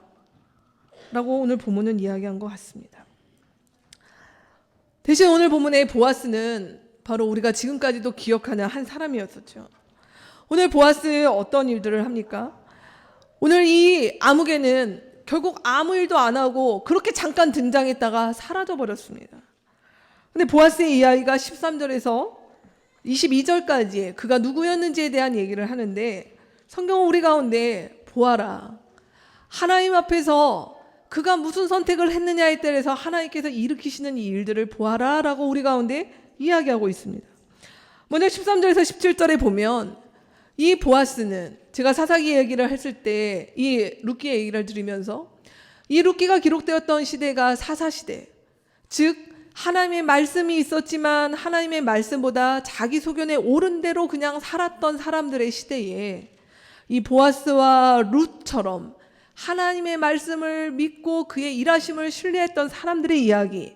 오늘 본문은 이야기한 것 같습니다. 대신 오늘 본문의 보아스는 바로 우리가 지금까지도 기억하는 한 사람이었었죠. 오늘 보아스 어떤 일들을 합니까? 오늘 이 아무개는 결국 아무 일도 안 하고 그렇게 잠깐 등장했다가 사라져 버렸습니다. 근데 보아스의 이야기가 13절에서 22절까지 그가 누구였는지에 대한 얘기를 하는데 성경은 우리 가운데 보아라. 하나님 앞에서 그가 무슨 선택을 했느냐에 따라서 하나님께서 일으키시는 이 일들을 보아라 라고 우리 가운데 이야기하고 있습니다. 먼저 13절에서 17절에 보면 이 보아스는 제가 사사기 얘기를 했을 때 이 룻기의 얘기를 들으면서 이 룻기가 기록되었던 시대가 사사시대, 즉 하나님의 말씀이 있었지만 하나님의 말씀보다 자기 소견에 옳은 대로 그냥 살았던 사람들의 시대에 이 보아스와 룻처럼 하나님의 말씀을 믿고 그의 일하심을 신뢰했던 사람들의 이야기,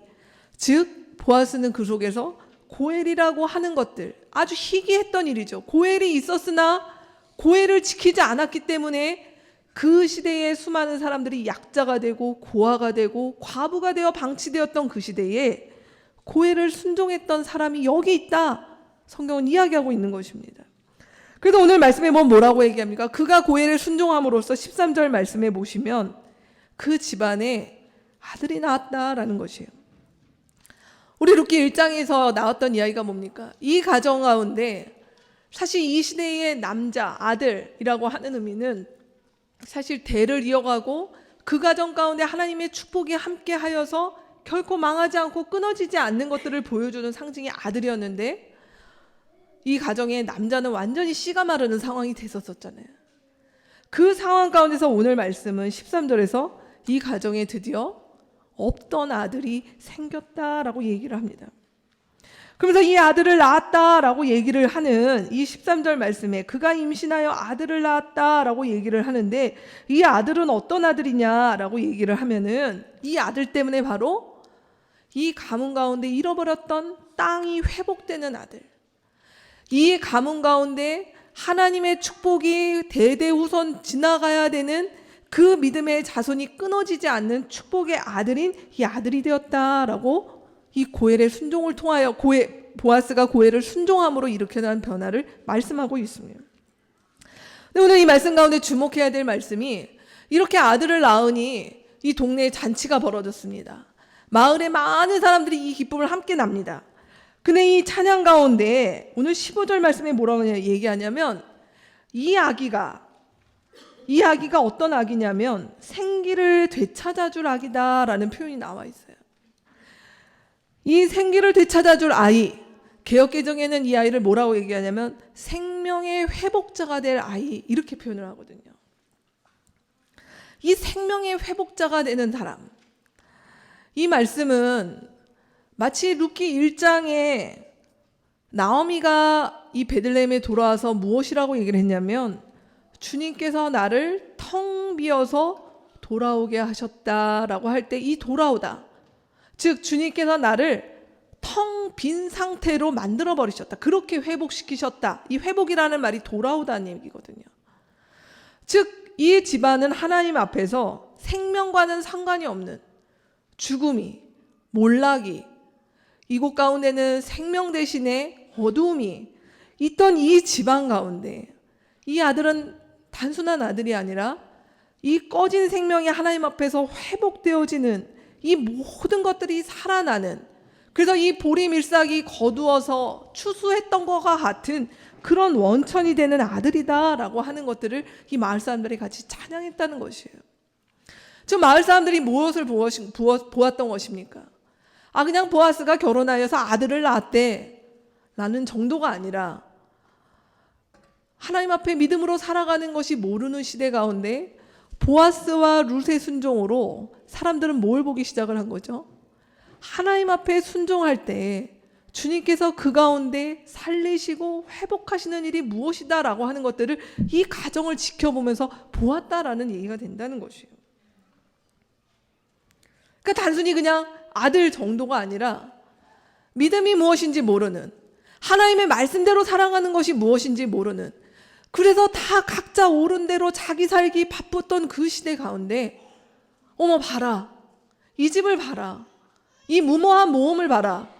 즉 보아스는 그 속에서 고엘이라고 하는 것들, 아주 희귀했던 일이죠. 고엘이 있었으나 고엘을 지키지 않았기 때문에 그 시대에 수많은 사람들이 약자가 되고 고아가 되고 과부가 되어 방치되었던 그 시대에 고엘을 순종했던 사람이 여기 있다. 성경은 이야기하고 있는 것입니다. 그래서 오늘 말씀에 뭐라고 얘기합니까? 그가 고엘을 순종함으로써 13절 말씀에 보시면 그 집안에 아들이 나왔다라는 것이에요. 우리 룻기 1장에서 나왔던 이야기가 뭡니까? 이 가정 가운데 사실 이 시대의 남자, 아들이라고 하는 의미는 사실 대를 이어가고 그 가정 가운데 하나님의 축복이 함께 하여서 결코 망하지 않고 끊어지지 않는 것들을 보여주는 상징이 아들이었는데 이 가정의 남자는 완전히 씨가 마르는 상황이 됐었잖아요. 그 상황 가운데서 오늘 말씀은 13절에서 이 가정에 드디어 없던 아들이 생겼다라고 얘기를 합니다. 그러면서 이 아들을 낳았다라고 얘기를 하는 이 13절 말씀에 그가 임신하여 아들을 낳았다라고 얘기를 하는데 이 아들은 어떤 아들이냐라고 얘기를 하면은 이 아들 때문에 바로 이 가문 가운데 잃어버렸던 땅이 회복되는 아들, 이 가문 가운데 하나님의 축복이 대대후손 지나가야 되는 그 믿음의 자손이 끊어지지 않는 축복의 아들인 이 아들이 되었다라고 이 고엘의 순종을 통하여 보아스가 고해를 순종함으로 일으켜난 변화를 말씀하고 있습니다. 근데 오늘 이 말씀 가운데 주목해야 될 말씀이 이렇게 아들을 낳으니 이 동네에 잔치가 벌어졌습니다. 마을에 많은 사람들이 이 기쁨을 함께 납니다. 근데 이 찬양 가운데 오늘 15절 말씀에 뭐라고 얘기하냐면 이 아기가 어떤 아기냐면 생기를 되찾아줄 아기다라는 표현이 나와 있어요. 이 생기를 되찾아줄 아이, 개역개정에는 이 아이를 뭐라고 얘기하냐면 생명의 회복자가 될 아이 이렇게 표현을 하거든요. 이 생명의 회복자가 되는 사람, 이 말씀은 마치 루키 1장에 나오미가 이 베들레헴에 돌아와서 무엇이라고 얘기를 했냐면 주님께서 나를 텅 비어서 돌아오게 하셨다라고 할 때 이 돌아오다, 즉 주님께서 나를 텅 빈 상태로 만들어 버리셨다, 그렇게 회복시키셨다. 이 회복이라는 말이 돌아오다는 얘기거든요. 즉 이 집안은 하나님 앞에서 생명과는 상관이 없는 죽음이, 몰락이, 이곳 가운데는 생명 대신에 어두움이 있던 이 집안 가운데 이 아들은 단순한 아들이 아니라 이 꺼진 생명이 하나님 앞에서 회복되어지는 이 모든 것들이 살아나는, 그래서 이 보리밀싹이 거두어서 추수했던 것과 같은 그런 원천이 되는 아들이다라고 하는 것들을 이 마을 사람들이 같이 찬양했다는 것이에요. 지금 마을 사람들이 무엇을 보았던 것입니까? 그냥 보아스가 결혼하여서 아들을 낳았대 라는 정도가 아니라 하나님 앞에 믿음으로 살아가는 것이 모르는 시대 가운데 보아스와 룻의 순종으로 사람들은 뭘 보기 시작을 한 거죠? 하나님 앞에 순종할 때 주님께서 그 가운데 살리시고 회복하시는 일이 무엇이다라고 하는 것들을 이 가정을 지켜보면서 보았다라는 얘기가 된다는 것이에요. 그러니까 단순히 그냥 아들 정도가 아니라 믿음이 무엇인지 모르는, 하나님의 말씀대로 살아가는 것이 무엇인지 모르는, 그래서 다 각자 옳은 대로 자기 살기 바빴던 그 시대 가운데 어머 봐라, 이 집을 봐라, 이 무모한 모험을 봐라,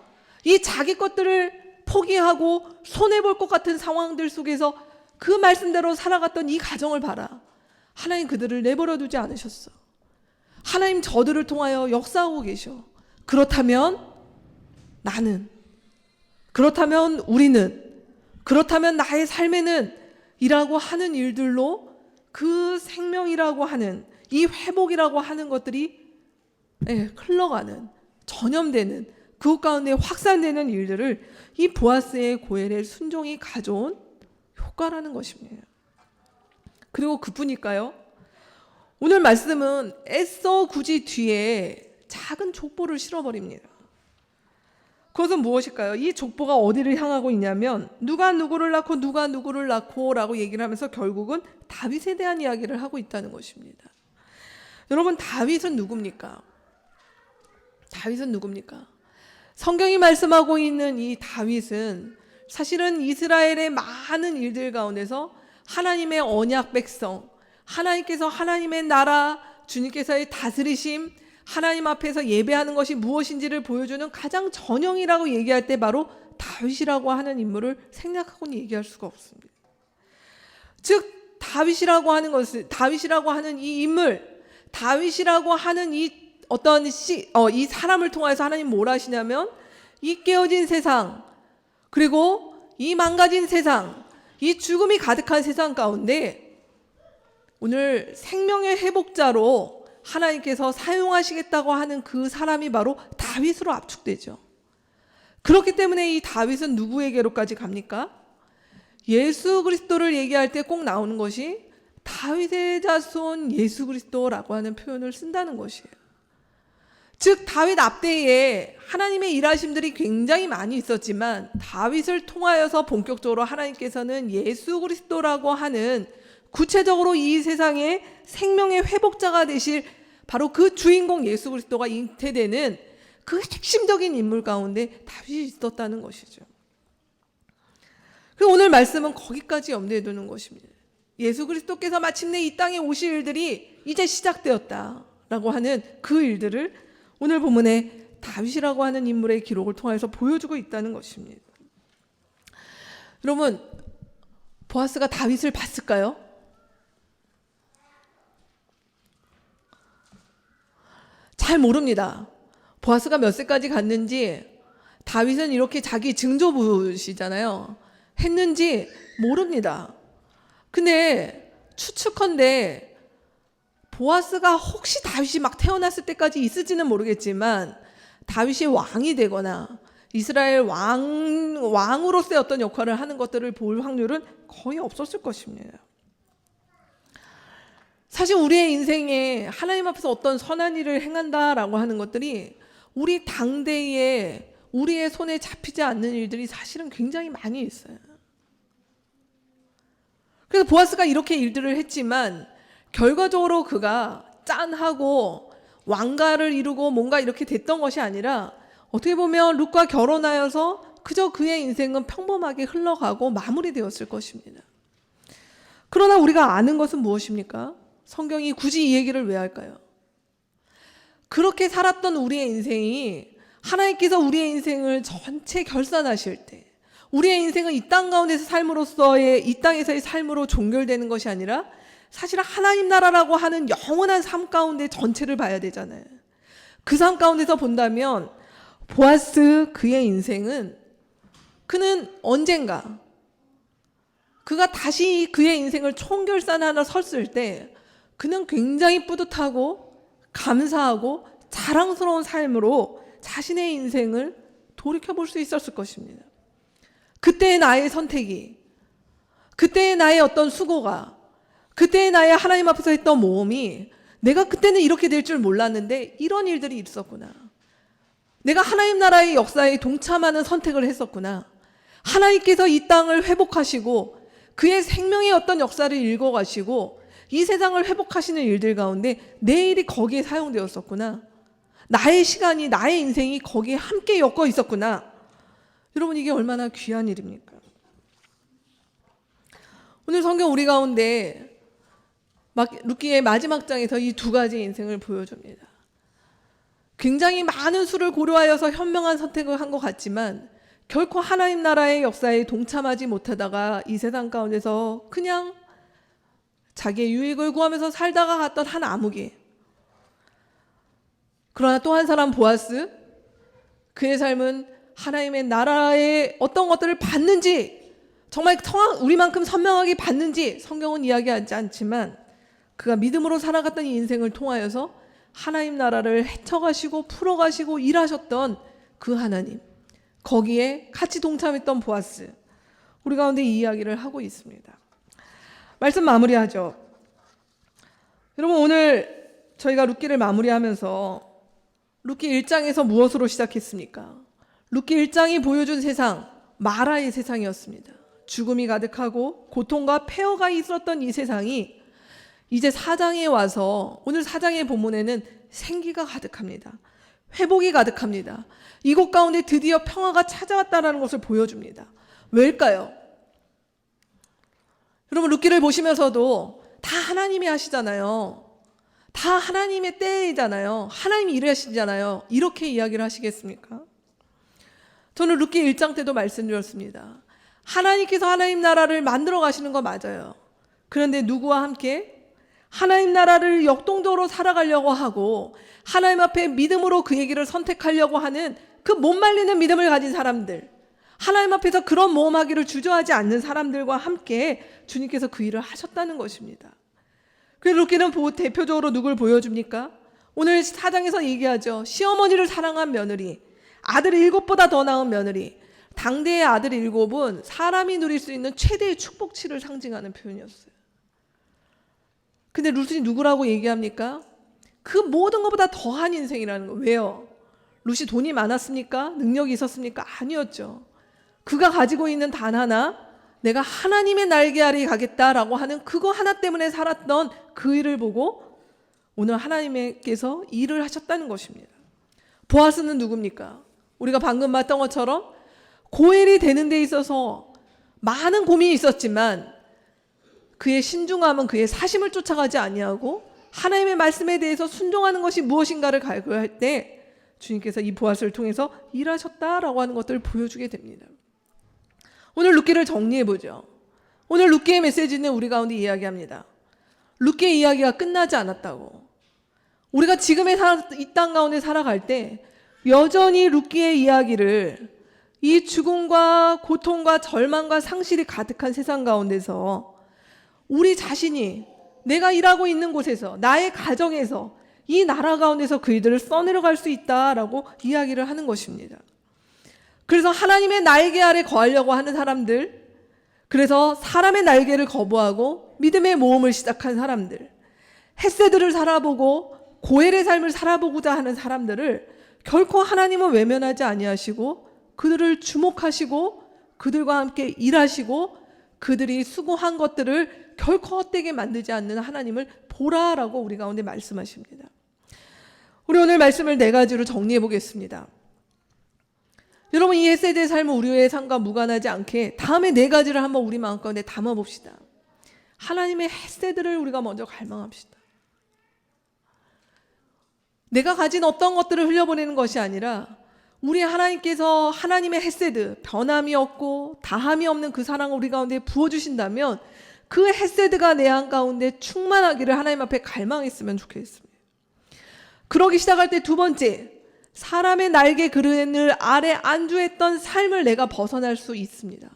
이 자기 것들을 포기하고 손해볼 것 같은 상황들 속에서 그 말씀대로 살아갔던 이 가정을 봐라. 하나님 그들을 내버려 두지 않으셨어. 하나님 저들을 통하여 역사하고 계셔. 그렇다면 나는, 그렇다면 우리는, 그렇다면 나의 삶에는 이라고 하는 일들로 그 생명이라고 하는 이 회복이라고 하는 것들이 흘러가는, 전염되는, 그 가운데 확산되는 일들을 이 보아스의 고엘의 순종이 가져온 효과라는 것입니다. 그리고 그뿐일까요? 오늘 말씀은 애써 굳이 뒤에 작은 족보를 실어버립니다. 그것은 무엇일까요? 이 족보가 어디를 향하고 있냐면 누가 누구를 낳고 누가 누구를 낳고 라고 얘기를 하면서 결국은 다윗에 대한 이야기를 하고 있다는 것입니다. 여러분, 다윗은 누굽니까? 다윗은 누굽니까? 성경이 말씀하고 있는 이 다윗은 사실은 이스라엘의 많은 일들 가운데서 하나님의 언약 백성, 하나님께서 하나님의 나라, 주님께서의 다스리심, 하나님 앞에서 예배하는 것이 무엇인지를 보여주는 가장 전형이라고 얘기할 때 바로 다윗이라고 하는 인물을 생략하고는 얘기할 수가 없습니다. 즉 다윗이라고 하는 것은, 다윗이라고 하는 이 인물, 다윗이라고 하는 이 어떤 이 사람을 통해서 하나님 뭘 하시냐면 이 깨어진 세상, 그리고 이 망가진 세상, 이 죽음이 가득한 세상 가운데 오늘 생명의 회복자로 하나님께서 사용하시겠다고 하는 그 사람이 바로 다윗으로 압축되죠. 그렇기 때문에 이 다윗은 누구에게로까지 갑니까? 예수 그리스도를 얘기할 때 꼭 나오는 것이 다윗의 자손 예수 그리스도라고 하는 표현을 쓴다는 것이에요. 즉 다윗 앞대에 하나님의 일하심들이 굉장히 많이 있었지만 다윗을 통하여서 본격적으로 하나님께서는 예수 그리스도라고 하는 구체적으로 이 세상에 생명의 회복자가 되실 바로 그 주인공 예수 그리스도가 잉태되는 그 핵심적인 인물 가운데 다윗이 있었다는 것이죠. 그리고 오늘 말씀은 거기까지 염두에 두는 것입니다. 예수 그리스도께서 마침내 이 땅에 오실 일들이 이제 시작되었다라고 하는 그 일들을 오늘 본문에 다윗이라고 하는 인물의 기록을 통해서 보여주고 있다는 것입니다. 여러분, 보아스가 다윗을 봤을까요? 잘 모릅니다. 보아스가 몇 세까지 갔는지, 다윗은 이렇게 자기 증조부시잖아요. 했는지 모릅니다. 근데 추측컨대 보아스가 혹시 다윗이 막 태어났을 때까지 있을지는 모르겠지만 다윗이 왕이 되거나 이스라엘 왕으로서의 어떤 역할을 하는 것들을 볼 확률은 거의 없었을 것입니다. 사실 우리의 인생에 하나님 앞에서 어떤 선한 일을 행한다라고 하는 것들이 우리 당대에 우리의 손에 잡히지 않는 일들이 사실은 굉장히 많이 있어요. 그래서 보아스가 이렇게 일들을 했지만 결과적으로 그가 짠하고 왕가를 이루고 뭔가 이렇게 됐던 것이 아니라 어떻게 보면 룻과 결혼하여서 그저 그의 인생은 평범하게 흘러가고 마무리되었을 것입니다. 그러나 우리가 아는 것은 무엇입니까? 성경이 굳이 이 얘기를 왜 할까요? 그렇게 살았던 우리의 인생이 하나님께서 우리의 인생을 전체 결산하실 때 우리의 인생은 이 땅 가운데서 삶으로서의 이 땅에서의 삶으로 종결되는 것이 아니라 사실은 하나님 나라라고 하는 영원한 삶 가운데 전체를 봐야 되잖아요. 그 삶 가운데서 본다면 보아스 그의 인생은 그는 언젠가 그가 다시 그의 인생을 총결산하러 섰을 때 그는 굉장히 뿌듯하고 감사하고 자랑스러운 삶으로 자신의 인생을 돌이켜볼 수 있었을 것입니다. 그때의 나의 선택이, 그때의 나의 어떤 수고가, 그때의 나의 하나님 앞에서 했던 모험이 내가 그때는 이렇게 될 줄 몰랐는데 이런 일들이 있었구나. 내가 하나님 나라의 역사에 동참하는 선택을 했었구나. 하나님께서 이 땅을 회복하시고 그의 생명의 어떤 역사를 읽어가시고 이 세상을 회복하시는 일들 가운데 내 일이 거기에 사용되었었구나. 나의 시간이, 나의 인생이 거기에 함께 엮어 있었구나. 여러분, 이게 얼마나 귀한 일입니까? 오늘 성경 우리 가운데 룻기의 마지막 장에서 이 두 가지 인생을 보여줍니다. 굉장히 많은 수를 고려하여서 현명한 선택을 한 것 같지만 결코 하나님 나라의 역사에 동참하지 못하다가 이 세상 가운데서 그냥 자기의 유익을 구하면서 살다가 갔던 한 아무개. 그러나 또 한 사람 보아스, 그의 삶은 하나님의 나라의 어떤 것들을 받는지, 정말 우리만큼 선명하게 받는지 성경은 이야기하지 않지만 그가 믿음으로 살아갔던 이 인생을 통하여서 하나님 나라를 헤쳐가시고 풀어가시고 일하셨던 그 하나님, 거기에 같이 동참했던 보아스, 우리 가운데 이 이야기를 하고 있습니다. 말씀 마무리하죠. 여러분, 오늘 저희가 룻기를 마무리하면서 룻기 1장에서 무엇으로 시작했습니까? 룻기 1장이 보여준 세상, 마라의 세상이었습니다. 죽음이 가득하고 고통과 폐허가 있었던 이 세상이 이제 4장에 와서, 오늘 4장의 본문에는 생기가 가득합니다. 회복이 가득합니다. 이곳 가운데 드디어 평화가 찾아왔다는 것을 보여줍니다. 왜일까요? 여러분, 룻기를 보시면서도 다 하나님이 하시잖아요. 다 하나님의 때이잖아요. 하나님이 일하시잖아요. 이렇게 이야기를 하시겠습니까? 저는 룻기 1장 때도 말씀드렸습니다. 하나님께서 하나님 나라를 만들어 가시는 거 맞아요. 그런데 누구와 함께? 하나님 나라를 역동적으로 살아가려고 하고 하나님 앞에 믿음으로 그 얘기를 선택하려고 하는 그 못 말리는 믿음을 가진 사람들, 하나님 앞에서 그런 모험하기를 주저하지 않는 사람들과 함께 주님께서 그 일을 하셨다는 것입니다. 그래서 룻기는 대표적으로 누굴 보여줍니까? 오늘 4장에서 얘기하죠. 시어머니를 사랑한 며느리, 아들 7보다 더 나은 며느리. 당대의 아들 7은 사람이 누릴 수 있는 최대의 축복치를 상징하는 표현이었어요. 근데 룻이 누구라고 얘기합니까? 그 모든 것보다 더한 인생이라는 거. 왜요? 룻이 돈이 많았습니까? 능력이 있었습니까? 아니었죠. 그가 가지고 있는 단 하나, 내가 하나님의 날개 아래 가겠다라고 하는 그거 하나 때문에 살았던 그 일을 보고 오늘 하나님께서 일을 하셨다는 것입니다. 보아스는 누굽니까? 우리가 방금 봤던 것처럼 고엘이 되는 데 있어서 많은 고민이 있었지만 그의 신중함은 그의 사심을 쫓아가지 아니하고 하나님의 말씀에 대해서 순종하는 것이 무엇인가를 갈구할 때 주님께서 이 보아스를 통해서 일하셨다라고 하는 것들을 보여주게 됩니다. 오늘 룻기를 정리해보죠. 오늘 룻기의 메시지는 우리 가운데 이야기합니다. 룻기의 이야기가 끝나지 않았다고. 우리가 지금의 이 땅 가운데 살아갈 때 여전히 룻기의 이야기를 이 죽음과 고통과 절망과 상실이 가득한 세상 가운데서 우리 자신이 내가 일하고 있는 곳에서, 나의 가정에서, 이 나라 가운데서 그 일들을 써내려갈 수 있다라고 이야기를 하는 것입니다. 그래서 하나님의 날개 아래 거하려고 하는 사람들, 그래서 사람의 날개를 거부하고 믿음의 모험을 시작한 사람들, 헷세드를 살아보고 고엘의 삶을 살아보고자 하는 사람들을 결코 하나님은 외면하지 아니하시고 그들을 주목하시고 그들과 함께 일하시고 그들이 수고한 것들을 결코 헛되게 만들지 않는 하나님을 보라라고 우리 가운데 말씀하십니다. 우리 오늘 말씀을 4가지로 정리해 보겠습니다. 여러분, 이 헷세드의 삶은 우리의 삶과 무관하지 않게 다음에 4가지를 한번 우리 마음 가운데 담아봅시다. 하나님의 헷세드를 우리가 먼저 갈망합시다. 내가 가진 어떤 것들을 흘려보내는 것이 아니라 우리 하나님께서 하나님의 헷세드, 변함이 없고 다함이 없는 그 사랑을 우리 가운데 부어주신다면 그 헷세드가 내 안 가운데 충만하기를 하나님 앞에 갈망했으면 좋겠습니다. 그러기 시작할 때 2번째, 사람의 날개 그늘 아래 안주했던 삶을 내가 벗어날 수 있습니다.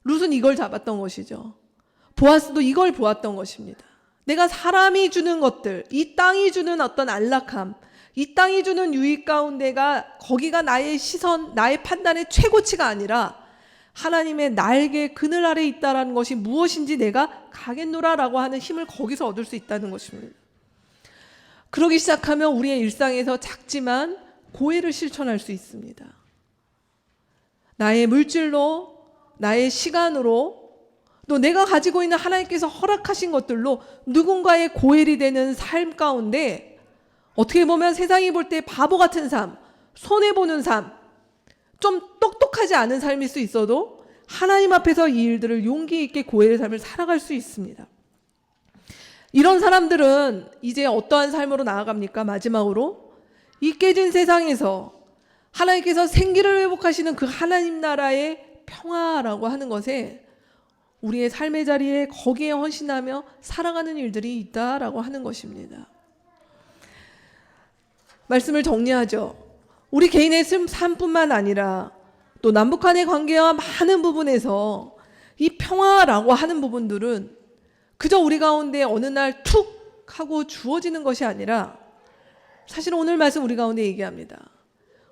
룻은 이걸 잡았던 것이죠. 보아스도 이걸 보았던 것입니다. 내가 사람이 주는 것들, 이 땅이 주는 어떤 안락함, 이 땅이 주는 유익 가운데가 거기가 나의 시선, 나의 판단의 최고치가 아니라 하나님의 날개 그늘 아래 있다라는 것이 무엇인지 내가 가겠노라라고 하는 힘을 거기서 얻을 수 있다는 것입니다. 그러기 시작하면 우리의 일상에서 작지만 고해를 실천할 수 있습니다. 나의 물질로, 나의 시간으로, 또 내가 가지고 있는 하나님께서 허락하신 것들로 누군가의 고엘이 되는 삶 가운데 어떻게 보면 세상이 볼 때 바보 같은 삶, 손해보는 삶, 좀 똑똑하지 않은 삶일 수 있어도 하나님 앞에서 이 일들을 용기 있게 고엘의 삶을 살아갈 수 있습니다. 이런 사람들은 이제 어떠한 삶으로 나아갑니까? 마지막으로 이 깨진 세상에서 하나님께서 생기를 회복하시는 그 하나님 나라의 평화라고 하는 것에 우리의 삶의 자리에 거기에 헌신하며 살아가는 일들이 있다라고 하는 것입니다. 말씀을 정리하죠. 우리 개인의 삶뿐만 아니라 또 남북한의 관계와 많은 부분에서 이 평화라고 하는 부분들은 그저 우리 가운데 어느 날 툭 하고 주어지는 것이 아니라 사실 오늘 말씀 우리 가운데 얘기합니다.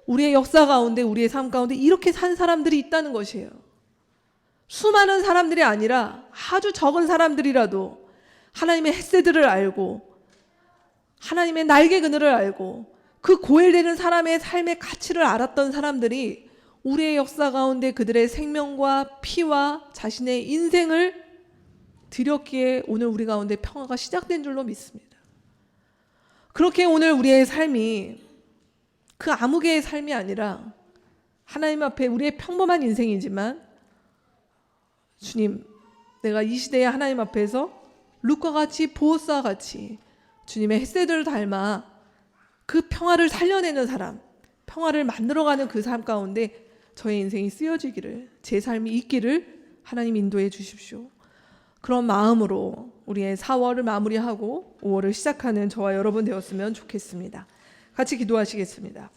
우리의 역사 가운데, 우리의 삶 가운데 이렇게 산 사람들이 있다는 것이에요. 수많은 사람들이 아니라 아주 적은 사람들이라도 하나님의 헷세드를 알고 하나님의 날개 그늘을 알고 그 고엘되는 사람의 삶의 가치를 알았던 사람들이 우리의 역사 가운데 그들의 생명과 피와 자신의 인생을 드렸기에 오늘 우리 가운데 평화가 시작된 줄로 믿습니다. 그렇게 오늘 우리의 삶이 그 아무 개의 삶이 아니라 하나님 앞에 우리의 평범한 인생이지만 주님, 내가 이 시대의 하나님 앞에서 룻과 같이 보호스와 같이 주님의 헷세드를 닮아 그 평화를 살려내는 사람, 평화를 만들어가는 그 삶 가운데 저의 인생이 쓰여지기를, 제 삶이 있기를 하나님 인도해 주십시오. 그런 마음으로 우리의 4월을 마무리하고 5월을 시작하는 저와 여러분 되었으면 좋겠습니다. 같이 기도하시겠습니다.